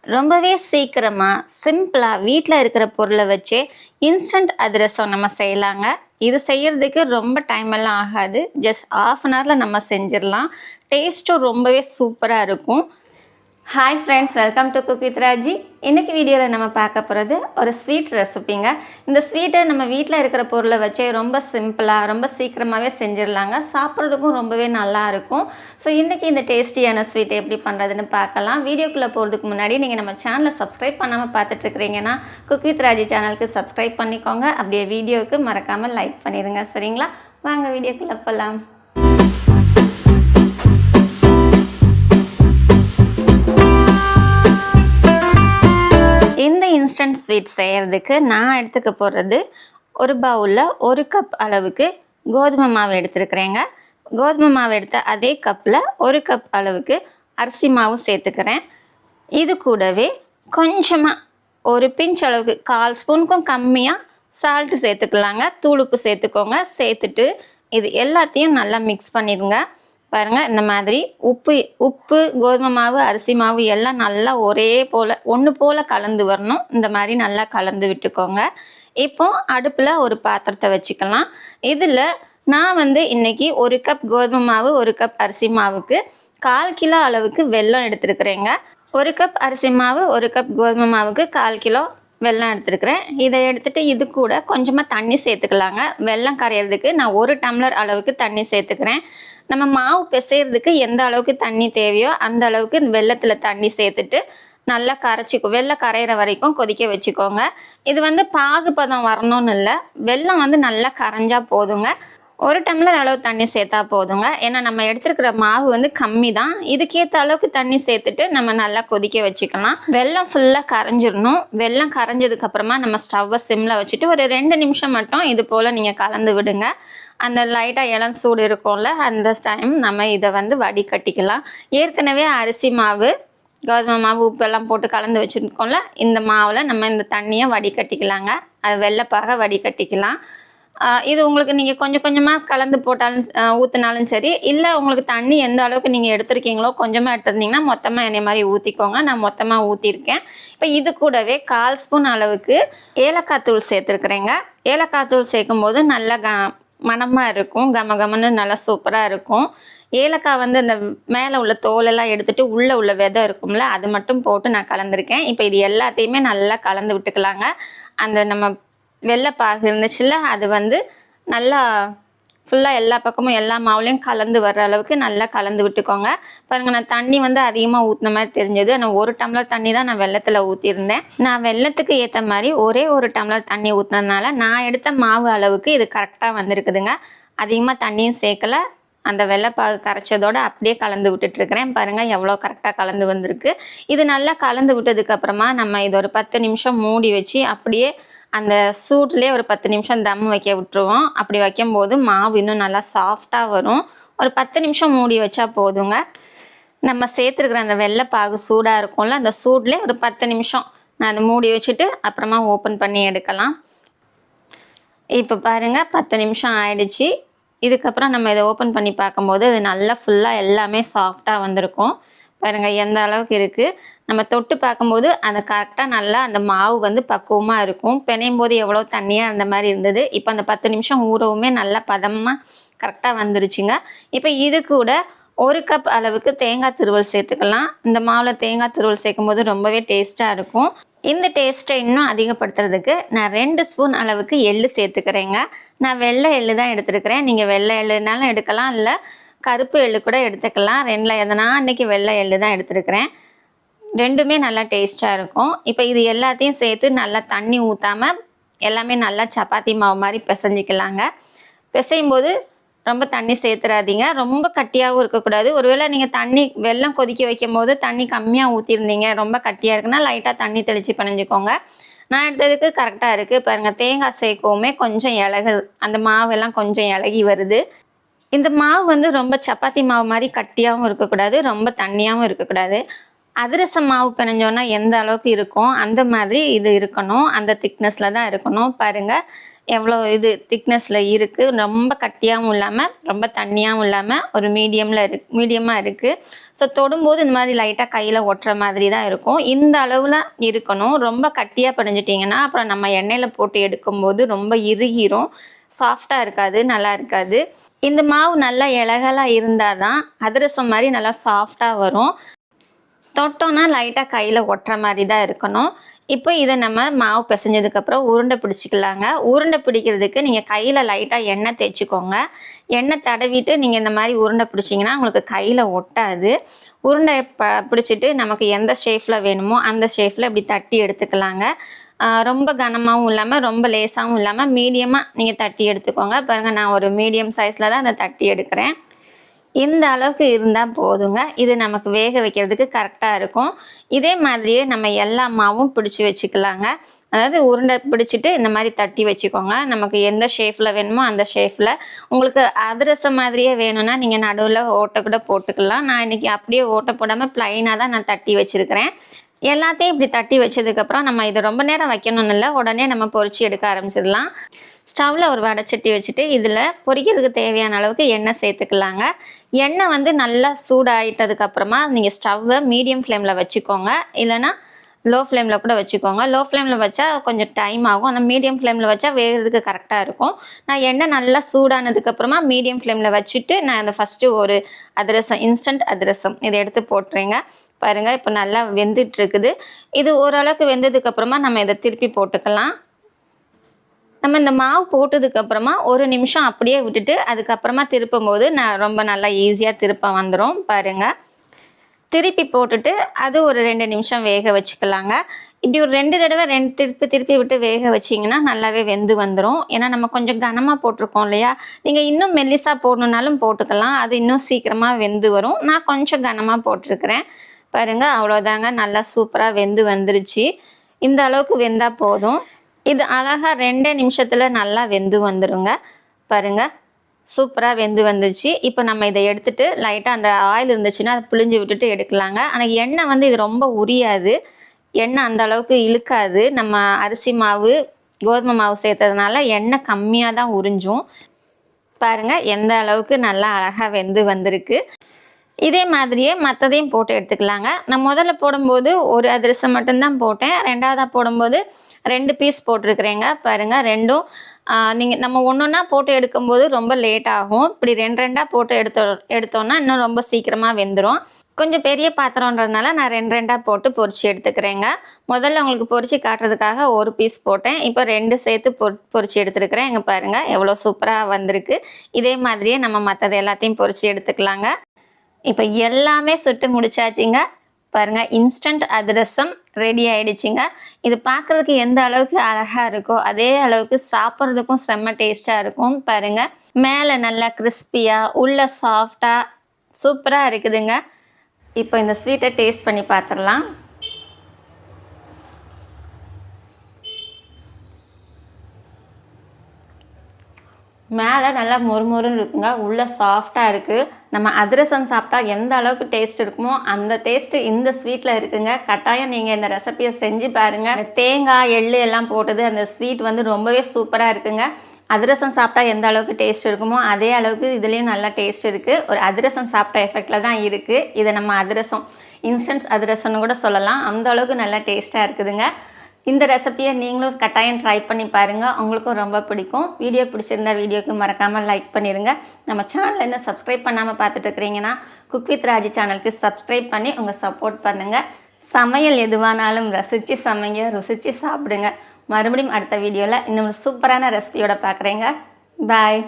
ரொம்பவே சீக்கிரமா, சிம்பிளா வீட்ல இருக்கிற பொருள வச்சே இன்ஸ்டன்ட் அதிரசம் நம்ம செய்யலாங்க. இது செய்யறதுக்கு ரொம்ப டைம் எல்லாம் ஆகாது. ஜஸ்ட் 1/2 அன் ஹவர்ல நம்ம செஞ்சிரலாம். டேஸ்ட்டும் ரொம்பவே சூப்பரா இருக்கும். Hi friends, welcome to cook with Raji. இன்றைக்கி வீடியோவில் நம்ம பார்க்க போகிறது ஒரு ஸ்வீட் ரெசிபிங்க. இந்த ஸ்வீட்டை நம்ம வீட்டில் இருக்கிற பொருளை வச்சே ரொம்ப சிம்பிளாக ரொம்ப சீக்கிரமாகவே செஞ்சிடலாங்க. சாப்பிட்றதுக்கும் ரொம்பவே நல்லாயிருக்கும். ஸோ இன்றைக்கி இந்த டேஸ்டியான ஸ்வீட் எப்படி பண்ணுறதுன்னு பார்க்கலாம். வீடியோக்குள்ளே போகிறதுக்கு முன்னாடி நீங்கள் நம்ம சேனலை சப்ஸ்கிரைப் பண்ணாமல் பார்த்துட்ருக்கிறீங்கன்னா குக் வித் ராஜி சேனலுக்கு சப்ஸ்கிரைப் பண்ணிக்கோங்க. அப்படியே வீடியோவுக்கு மறக்காமல் லைக் பண்ணிடுங்க. சரிங்களா? வாங்க வீடியோக்குள்ளே போகலாம். இந்த இன்ஸ்டன்ட் ஸ்வீட் செய்கிறதுக்கு நான் எடுத்துக்க போகிறது ஒரு பவுலில் 1 கப் அளவுக்கு கோதுமை மாவு எடுத்துருக்குறேங்க. கோதுமை மாவு எடுத்த அதே கப்பில் 1 கப் அளவுக்கு அரிசி மாவு சேர்த்துக்கிறேன். இது கூடவே கொஞ்சமாக ஒரு பிஞ்ச் அளவுக்கு 1/4 ஸ்பூனுக்கும் கம்மியாக சால்ட்டு சேர்த்துக்கலாங்க. தூளுப்பு சேர்த்துக்கோங்க. சேர்த்துட்டு இது எல்லாத்தையும் நல்லா மிக்ஸ் பண்ணிடுங்க. பாருங்கள், இந்த மாதிரி உப்பு கோதுமை மாவு அரிசி மாவு எல்லாம் நல்லா ஒரே போல் ஒன்று போல் கலந்து வரணும். இந்த மாதிரி நல்லா கலந்து விட்டுக்கோங்க. இப்போ அடுப்பில் ஒரு பாத்திரத்தை வச்சுக்கலாம். இதில் நான் இன்றைக்கி 1 கப் கோதுமை மாவு 1 கப் அரிசி மாவுக்கு 1/4 கிலோ அளவுக்கு வெல்லம் எடுத்துருக்குறேங்க. 1 கப் அரிசி மாவு 1 கப் கோதுமை மாவுக்கு 1/4 கிலோ வெல்லம் எடுத்துருக்குறேன். இதை எடுத்துகிட்டு இது கூட கொஞ்சமாக தண்ணி சேர்த்துக்கலாங்க. வெல்லம் கரையிறதுக்கு நான் 1 டம்ளர் அளவுக்கு தண்ணி சேர்த்துக்கிறேன். நம்ம மாவு பிசைறதுக்கு எந்த அளவுக்கு தண்ணி தேவையோ அந்த அளவுக்கு வெல்லத்தில் தண்ணி சேர்த்துட்டு நல்லா வெல்லம் கரையிற வரைக்கும் கொதிக்க வச்சுக்கோங்க. இது பாகுபதம் வரணும்னு இல்லை, வெல்லம் நல்லா கரைஞ்சா போதுங்க. 1 டம்ளர் அளவு தண்ணி சேர்த்தா போதுங்க. ஏன்னா நம்ம எடுத்துருக்கிற மாவு கம்மி தான். இதுக்கேற்ற அளவுக்கு தண்ணி சேர்த்துட்டு நம்ம நல்லா கொதிக்க வச்சுக்கலாம். வெல்லம் ஃபுல்லாக கரைஞ்சிடணும். வெல்லம் கரைஞ்சதுக்கப்புறமா நம்ம ஸ்டவ்வை சிம்மில் வச்சுட்டு ஒரு 2 நிமிஷம் மட்டும் இது போல் நீங்கள் கலந்து விடுங்க. அந்த லைட்டாக இளம் சூடு இருக்கும்ல, அந்த டைம் நம்ம இதை வடிகட்டிக்கலாம். ஏற்கனவே அரிசி மாவு கோதுமை மாவு உப்பெல்லாம் போட்டு கலந்து வச்சுருக்கோம்ல, இந்த மாவில் நம்ம இந்த தண்ணியை வடிகட்டிக்கலாங்க. அது வெள்ளைப்பாக வடிகட்டிக்கலாம். இது உங்களுக்கு நீங்கள் கொஞ்சம் கொஞ்சமாக கலந்து போட்டாலும் ஊற்றினாலும் சரி, இல்லை உங்களுக்கு தண்ணி எந்த அளவுக்கு நீங்கள் எடுத்துருக்கீங்களோ கொஞ்சமாக எடுத்துருந்தீங்கன்னா மொத்தமாக என்னை மாதிரி ஊற்றிக்கோங்க. நான் மொத்தமாக ஊற்றிருக்கேன். இப்போ இது கூடவே 1/4 ஸ்பூன் அளவுக்கு ஏலக்காய் தூள் சேர்த்துருக்குறேங்க. ஏலக்காய் தூள் சேர்க்கும் போது நல்லா மணமாக இருக்கும், கமகமன்னு நல்லா சூப்பராக இருக்கும். ஏலக்காய் இந்த மேலே உள்ள தோலெல்லாம் எடுத்துகிட்டு உள்ளே உள்ள விதை இருக்கும்ல, அது மட்டும் போட்டு நான் கலந்துருக்கேன். இப்போ இது எல்லாத்தையுமே நல்லா கலந்து விட்டுக்கலாங்க. அந்த நம்ம வெள்ளைப்பாகு இருந்துச்சுல்ல, அது நல்லா ஃபுல்லாக எல்லா பக்கமும் எல்லா மாவுலையும் கலந்து வர்ற அளவுக்கு நல்லா கலந்து விட்டுக்கோங்க. பாருங்கள், நான் தண்ணி அதிகமாக ஊற்றின மாதிரி தெரிஞ்சது. ஆனால் 1 டம்ளர் தண்ணி தான் நான் வெள்ளத்தில் ஊற்றிருந்தேன். நான் வெள்ளத்துக்கு ஏற்ற மாதிரி ஒரே 1 டம்ளர் தண்ணி ஊற்றினதுனால நான் எடுத்த மாவு அளவுக்கு இது கரெக்டாக வந்திருக்குதுங்க. அதிகமாக தண்ணியும் சேர்க்கலை. அந்த வெள்ளைப்பாகு கரைச்சதோடு அப்படியே கலந்து விட்டுட்ருக்கிறேன். பாருங்கள் எவ்வளோ கரெக்டாக கலந்து வந்திருக்கு. இது நல்லா கலந்து விட்டதுக்கப்புறமா நம்ம இது ஒரு 10 நிமிஷம் மூடி வச்சு அப்படியே அந்த சூட்லேயே ஒரு 10 நிமிஷம் தம் வைக்க விட்டுருவோம். அப்படி வைக்கும்போது மாவு இன்னும் நல்லா சாஃப்டாக வரும். ஒரு 10 நிமிஷம் மூடி வச்சா போதுங்க. நம்ம சேர்த்துருக்குற அந்த வெள்ளைப்பாகு சூடாக இருக்கும்ல, அந்த சூட்லேயே ஒரு 10 நிமிஷம் நான் அதை மூடி வச்சுட்டு அப்புறமா ஓப்பன் பண்ணி எடுக்கலாம். இப்போ பாருங்கள் 10 நிமிஷம் ஆயிடுச்சு. இதுக்கப்புறம் நம்ம இதை ஓப்பன் பண்ணி பார்க்கும்போது அது நல்லா ஃபுல்லாக எல்லாமே சாஃப்டாக வந்திருக்கும். பாருங்கள் எந்த அளவுக்கு இருக்குது. நம்ம தொட்டு பார்க்கும்போது அந்த கரெக்டாக நல்லா அந்த மாவு பக்குவமாக இருக்கும். பிணையும் போது எவ்வளோ தண்ணியாக அந்த மாதிரி இருந்தது. இப்போ அந்த 10 நிமிஷம் ஊறவுமே நல்லா பதமாக கரெக்டாக வந்துருச்சுங்க. இப்போ இது கூட 1 கப் அளவுக்கு தேங்காய் துருவல் சேர்த்துக்கலாம். இந்த மாவில் தேங்காய் துருவல் சேர்க்கும்போது ரொம்பவே டேஸ்ட்டாக இருக்கும். இந்த டேஸ்ட்டை இன்னும் அதிகப்படுத்துறதுக்கு நான் 2 ஸ்பூன் அளவுக்கு எள்ளு சேர்த்துக்கிறேங்க. நான் வெள்ளை எள்ளு தான் எடுத்துருக்கிறேன். நீங்கள் வெள்ளை எள்ளுனாலும் எடுக்கலாம், இல்லை கருப்பு எள்ளு கூட எடுத்துக்கலாம். 2ல் எதனா அன்றைக்கி வெள்ளை எள்ளு தான் எடுத்துருக்கிறேன். 2மே நல்லா டேஸ்ட்டாக இருக்கும். இப்போ இது எல்லாத்தையும் சேர்த்து நல்லா தண்ணி ஊற்றாமல் எல்லாமே நல்லா சப்பாத்தி மாவு மாதிரி பிசைஞ்சிக்கலாங்க. பிசையும் போது ரொம்ப தண்ணி சேர்த்துறாதீங்க. ரொம்ப கட்டியாகவும் இருக்கக்கூடாது. ஒருவேளை நீங்கள் வெல்லம் கொதிக்க வைக்கும் போது தண்ணி கம்மியாக ஊற்றிருந்தீங்க, ரொம்ப கட்டியாக இருக்குன்னா லைட்டாக தண்ணி தெளித்து பிணைஞ்சிக்கோங்க. நான் எடுத்ததுக்கு கரெக்டாக இருக்குது. பாருங்கள், தேங்காய் சேர்க்கவுமே கொஞ்சம் அந்த மாவெல்லாம் கொஞ்சம் இலகி வருது. இந்த மாவு ரொம்ப சப்பாத்தி மாவு மாதிரி கட்டியாகவும் இருக்கக்கூடாது, ரொம்ப தண்ணியாகவும் இருக்கக்கூடாது. அதிரசம் மாவு பிணைஞ்சோன்னா எந்த அளவுக்கு இருக்கும் அந்த மாதிரி இது இருக்கணும். அந்த திக்னஸில் தான் இருக்கணும். பாருங்கள், எவ்வளோ இது திக்னஸில் இருக்குது. ரொம்ப கட்டியாகவும் இல்லாமல் ரொம்ப தண்ணியாகவும் இல்லாமல் ஒரு மீடியமாக இருக்குது. ஸோ தொடும்போது இந்த மாதிரி லைட்டாக கையில் ஒட்டுற மாதிரி தான் இருக்கும். இந்த அளவில் இருக்கணும். ரொம்ப கட்டியாக பிணைஞ்சிட்டிங்கன்னா அப்புறம் நம்ம எண்ணெயில் போட்டு எடுக்கும்போது ரொம்ப இறுகிரும், சாஃப்டாக இருக்காது, நல்லா இருக்காது. இந்த மாவு நல்லா இலகலாக இருந்தால் தான் அதிரசம் மாதிரி நல்லா சாஃப்டாக வரும். தொட்டோன்னா லைட்டாக கையில் ஒட்டுற மாதிரி தான் இருக்கணும். இப்போ இதை நம்ம மாவு பிசைஞ்சதுக்கப்புறம் உருண்டை பிடிச்சிக்கலாங்க. உருண்டை பிடிக்கிறதுக்கு நீங்கள் கையில் லைட்டாக எண்ணெய் தேய்ச்சிக்கோங்க. எண்ணெய் தடவிட்டு நீங்கள் இந்த மாதிரி உருண்டை பிடிச்சிங்கன்னா உங்களுக்கு கையில் ஒட்டாது. உருண்டை பிடிச்சிட்டு நமக்கு எந்த ஷேப்பில் வேணுமோ அந்த ஷேப்பில் இப்படி தட்டி எடுத்துக்கலாங்க. ரொம்ப கனமாகவும் இல்லாமல் ரொம்ப லேசாகவும் இல்லாமல் மீடியமாக நீங்கள் தட்டி எடுத்துக்கோங்க. பாருங்கள், நான் ஒரு மீடியம் சைஸில் தான் அதை தட்டி எடுக்கிறேன். இந்த அளவுக்கு இருந்தால் போதுங்க. இது நமக்கு வேக வைக்கிறதுக்கு கரெக்டாக இருக்கும். இதே மாதிரியே நம்ம எல்லா மாவும் பிடிச்சி வச்சுக்கலாங்க. அதாவது உருண்டை பிடிச்சிட்டு இந்த மாதிரி தட்டி வச்சுக்கோங்க. நமக்கு எந்த ஷேப்பில் வேணுமோ அந்த ஷேப்பில். உங்களுக்கு அதிரசம் மாதிரியே வேணும்னா நீங்கள் நடுவில் ஓட்டை கூட போட்டுக்கலாம். நான் இன்றைக்கி அப்படியே ஓட்டை போடாமல் ப்ளைனாக தான் நான் தட்டி வச்சுருக்கிறேன். எல்லாத்தையும் இப்படி தட்டி வச்சதுக்கப்புறம் நம்ம இது ரொம்ப நேரம் வைக்கணும்னு இல்லை, உடனே நம்ம பொரிச்சு எடுக்க ஆரம்பிச்சிடலாம். ஸ்டவ்வில் ஒரு வடைச்சட்டி வச்சுட்டு இதில் பொரிக்கிறதுக்கு தேவையான அளவுக்கு எண்ணெய் சேர்த்துக்கலாங்க. எண்ணெய் வந்து நல்லா சூடாயிட்டதுக்கப்புறமா நீங்கள் ஸ்டவ்வை மீடியம் ஃப்ளேமில் வச்சுக்கோங்க, இல்லைனா லோ ஃப்ளேமில் கூட வச்சுக்கோங்க. லோ ஃப்ளேமில் வச்சா கொஞ்சம் டைம் ஆகும், ஆனால் மீடியம் ஃப்ளேமில் வச்சா வேகிறதுக்கு கரெக்டாக இருக்கும். நான் எண்ணெய் நல்லா சூடானதுக்கப்புறமா மீடியம் ஃப்ளேமில் வச்சுட்டு நான் அந்த ஃபஸ்ட்டு ஒரு அதிரசம், இன்ஸ்டன்ட் அதிரசம் இதை எடுத்து போட்டுறேங்க. பாருங்கள், இப்போ நல்லா வெந்துட்டுருக்குது. இது ஓரளவுக்கு வெந்ததுக்கப்புறமா நம்ம இதை திருப்பி போட்டுக்கலாம். நம்ம இந்த மாவு போட்டதுக்கப்புறமா ஒரு நிமிஷம் அப்படியே விட்டுட்டு அதுக்கப்புறமா திருப்பும் போது ரொம்ப நல்லா ஈஸியாக திருப்ப வந்துடும். பாருங்கள், திருப்பி போட்டுட்டு அது ஒரு 2 நிமிஷம் வேக வச்சுக்கலாங்க. இப்படி ஒரு 2 தடவை திருப்பி விட்டு வேக வச்சிங்கன்னா நல்லாவே வெந்து வந்துடும். ஏன்னா நம்ம கொஞ்சம் கனமாக போட்டிருக்கோம் இல்லையா, நீங்கள் இன்னும் மெல்லிசாக போடணுன்னாலும் போட்டுக்கலாம், அது இன்னும் சீக்கிரமாக வெந்து வரும். நான் கொஞ்சம் கனமாக போட்டிருக்கிறேன். பாருங்கள், அவ்வளோதாங்க, நல்லா சூப்பராக வெந்து வந்துருச்சு. இந்த அளவுக்கு வெந்தால் போதும். இது அழகாக 2 நிமிஷத்தில் நல்லா வெந்து வந்துடுங்க. பாருங்கள், சூப்பராக வெந்து வந்துருச்சு. இப்போ நம்ம இதை எடுத்துகிட்டு லைட்டாக அந்த ஆயில் இருந்துச்சுன்னா அதை பிழிஞ்சு விட்டுட்டு எடுக்கலாங்க. ஆனால் எண்ணெய் வந்து இது ரொம்ப உரியாது, எண்ணெய் அந்த அளவுக்கு இழுக்காது. நம்ம அரிசி மாவு கோதுமை மாவு சேர்த்ததுனால எண்ணெய் கம்மியாக தான் உறிஞ்சும். பாருங்கள், எந்த அளவுக்கு நல்லா அழகாக வெந்து வந்திருக்கு. இதே மாதிரியே மற்றதையும் போட்டு எடுத்துக்கலாங்க. நான் முதல்ல போடும்போது ஒரு அதிரசம் மட்டும்தான் போட்டேன். ரெண்டாவதாக போடும்போது 2 பீஸ் போட்டிருக்கிறேங்க. பாருங்கள், ரெண்டும் நம்ம ஒன்றா போட்டு எடுக்கும்போது ரொம்ப லேட் ஆகும். இப்படி 2 போட்டு எடுத்தோன்னா இன்னும் ரொம்ப சீக்கிரமாக வெந்துடும். கொஞ்சம் பெரிய பாத்திரன்றதுனால நான் 2 போட்டு பொரிச்சு எடுத்துக்கிறேங்க. முதல்ல உங்களுக்கு பொரிச்சு காட்டுறதுக்காக ஒரு பீஸ் போட்டேன். இப்போ 2 சேர்த்து பொரிச்சு எடுத்துருக்கிறேன். இங்கே பாருங்கள், எவ்வளோ சூப்பராக வந்திருக்கு. இதே மாதிரியே நம்ம மற்றது எல்லாத்தையும் பொரிச்சு எடுத்துக்கலாங்க. இப்போ எல்லாமே சுட்டு முடிச்சாச்சுங்க. பாருங்கள், இன்ஸ்டன்ட் அதிரசம் ரெடி ஆகிடுச்சிங்க. இது பார்க்குறதுக்கு எந்த அளவுக்கு அழகாக இருக்கோ அதே அளவுக்கு சாப்பிட்றதுக்கும் செம்ம டேஸ்ட்டாக இருக்கும். பாருங்கள், மேலே நல்லா கிறிஸ்பியாக உள்ள சாஃப்டாக சூப்பராக இருக்குதுங்க. இப்போ இந்த ஸ்வீட்டை டேஸ்ட் பண்ணி பார்த்துடலாம். மேலே நல்லா மொறுமொறுன்னு இருக்குங்க, உள்ளே சாஃப்டாக இருக்குது. நம்ம அதிரசம் சாப்பிட்டா எந்த அளவுக்கு டேஸ்ட் இருக்குமோ அந்த டேஸ்ட்டு இந்த ஸ்வீட்டில் இருக்குங்க. கட்டாயம் நீங்கள் இந்த ரெசிபியை செஞ்சு பாருங்கள். தேங்காய் எள்ளு எல்லாம் போட்டது அந்த ஸ்வீட் வந்து ரொம்பவே சூப்பராக இருக்குங்க. அதிரசம் சாப்பிட்டா எந்த அளவுக்கு டேஸ்ட் இருக்குமோ அதே அளவுக்கு இதுலேயும் நல்லா டேஸ்ட் இருக்குது. ஒரு அதிரசம் சாப்பிட்ட எஃபெக்டில் தான் இருக்குது. இதை நம்ம அதிரசம், இன்ஸ்டன்ட் அதிரசம்னு கூட சொல்லலாம். அந்த அளவுக்கு நல்லா டேஸ்ட்டாக இருக்குதுங்க. இந்த ரெசிபியை நீங்களும் கட்டாயம் ட்ரை பண்ணி பாருங்கள், உங்களுக்கும் ரொம்ப பிடிக்கும். வீடியோ பிடிச்சிருந்தா வீடியோக்கு மறக்காமல் லைக் பண்ணிடுங்க. நம்ம சேனலில் என்ன சப்ஸ்கிரைப் பண்ணாமல் பார்த்துட்டு இருக்கிறீங்கன்னா குக் வித் ராஜி சேனலுக்கு சப்ஸ்கிரைப் பண்ணி உங்கள் சப்போர்ட் பண்ணுங்கள். சமையல் எதுவானாலும் ரசித்து சமைங்க, ருசித்து சாப்பிடுங்க. மறுபடியும் அடுத்த வீடியோவில் இன்னும் சூப்பரான ரெசிபியோட பார்க்குறேங்க. பாய்.